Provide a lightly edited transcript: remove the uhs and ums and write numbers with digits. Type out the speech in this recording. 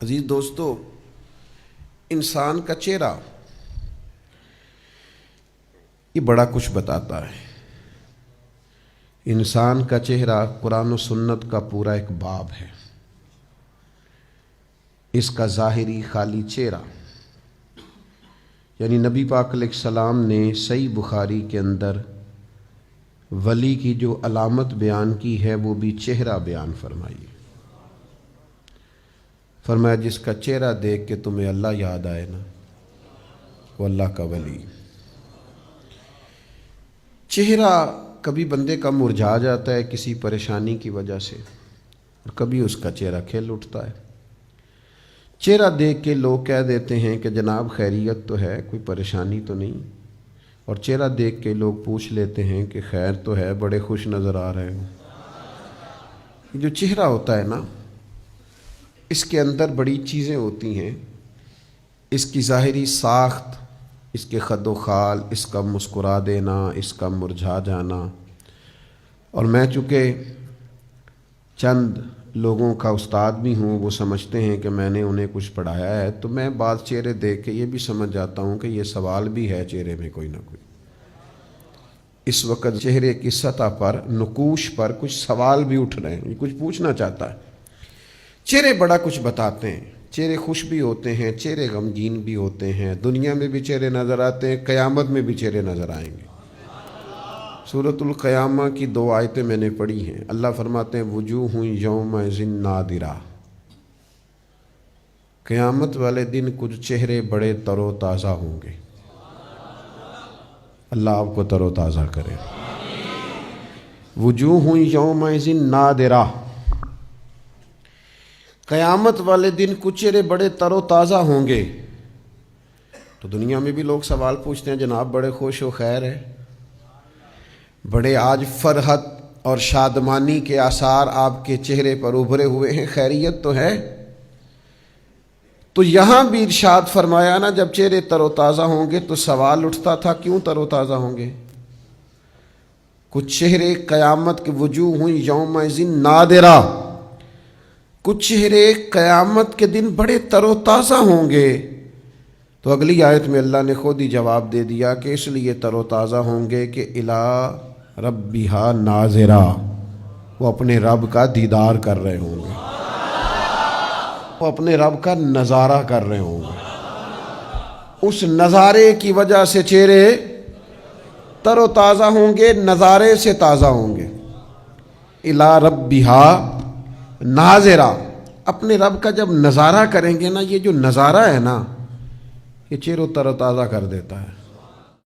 عزیز دوستو، انسان کا چہرہ یہ بڑا کچھ بتاتا ہے۔ انسان کا چہرہ قرآن و سنت کا پورا ایک باب ہے۔ اس کا ظاہری خالی چہرہ یعنی نبی پاک علیہ السلام نے صحیح بخاری کے اندر ولی کی جو علامت بیان کی ہے وہ بھی چہرہ بیان فرمائی۔ فرمایا جس کا چہرہ دیکھ کے تمہیں اللہ یاد آئے نا، وہ اللہ کا ولی۔ چہرہ کبھی بندے کا مرجھا جاتا ہے کسی پریشانی کی وجہ سے، اور کبھی اس کا چہرہ کھل اٹھتا ہے۔ چہرہ دیکھ کے لوگ کہہ دیتے ہیں کہ جناب خیریت تو ہے، کوئی پریشانی تو نہیں، اور چہرہ دیکھ کے لوگ پوچھ لیتے ہیں کہ خیر تو ہے، بڑے خوش نظر آ رہے ہو۔ جو چہرہ ہوتا ہے نا، اس کے اندر بڑی چیزیں ہوتی ہیں۔ اس کی ظاہری ساخت، اس کے خد و خال، اس کا مسکرا دینا، اس کا مرجھا جانا۔ اور میں چونکہ چند لوگوں کا استاد بھی ہوں، وہ سمجھتے ہیں کہ میں نے انہیں کچھ پڑھایا ہے، تو میں بعض چہرے دیکھ کے یہ بھی سمجھ جاتا ہوں کہ یہ سوال بھی ہے چہرے میں کوئی نہ کوئی۔ اس وقت چہرے کی سطح پر، نقوش پر کچھ سوال بھی اٹھ رہے ہیں، یہ کچھ پوچھنا چاہتا ہے۔ چہرے بڑا کچھ بتاتے ہیں۔ چہرے خوش بھی ہوتے ہیں، چہرے غمگین بھی ہوتے ہیں، دنیا میں بھی چہرے نظر آتے ہیں، قیامت میں بھی چہرے نظر آئیں گے۔ سورۃ القیامہ کی 2 آیتیں میں نے پڑھی ہیں۔ اللہ فرماتے ہیں وجوہ یومئذ ناظرہ، قیامت والے دن کچھ چہرے بڑے تر و تازہ ہوں گے۔ اللہ آپ کو تر و تازہ کرے۔ وجوہ یومئذ ناظرہ، قیامت والے دن کچھ چہرے بڑے تر و تازہ ہوں گے۔ تو دنیا میں بھی لوگ سوال پوچھتے ہیں جناب بڑے خوش ہو، خیر ہے، بڑے آج فرحت اور شادمانی کے آثار آپ کے چہرے پر ابھرے ہوئے ہیں، خیریت تو ہے؟ تو یہاں بھی ارشاد فرمایا نا، جب چہرے تر و تازہ ہوں گے تو سوال اٹھتا تھا کیوں تر و تازہ ہوں گے؟ کچھ چہرے قیامت کے وجوہ یومئذ ناظرہ، کچھ چہرے قیامت کے دن بڑے تر و تازہ ہوں گے۔ تو اگلی آیت میں اللہ نے خود ہی جواب دے دیا کہ اس لیے تر و تازہ ہوں گے کہ الی ربہا ناظرہ، وہ اپنے رب کا دیدار کر رہے ہوں گے، وہ اپنے رب کا نظارہ کر رہے ہوں گے۔ اس نظارے کی وجہ سے چہرے تر و تازہ ہوں گے، نظارے سے تازہ ہوں گے۔ الی ربہا ناظرہ، اپنے رب کا جب نظارہ کریں گے نا، یہ جو نظارہ ہے نا، یہ چہروں تر و تازہ کر دیتا ہے۔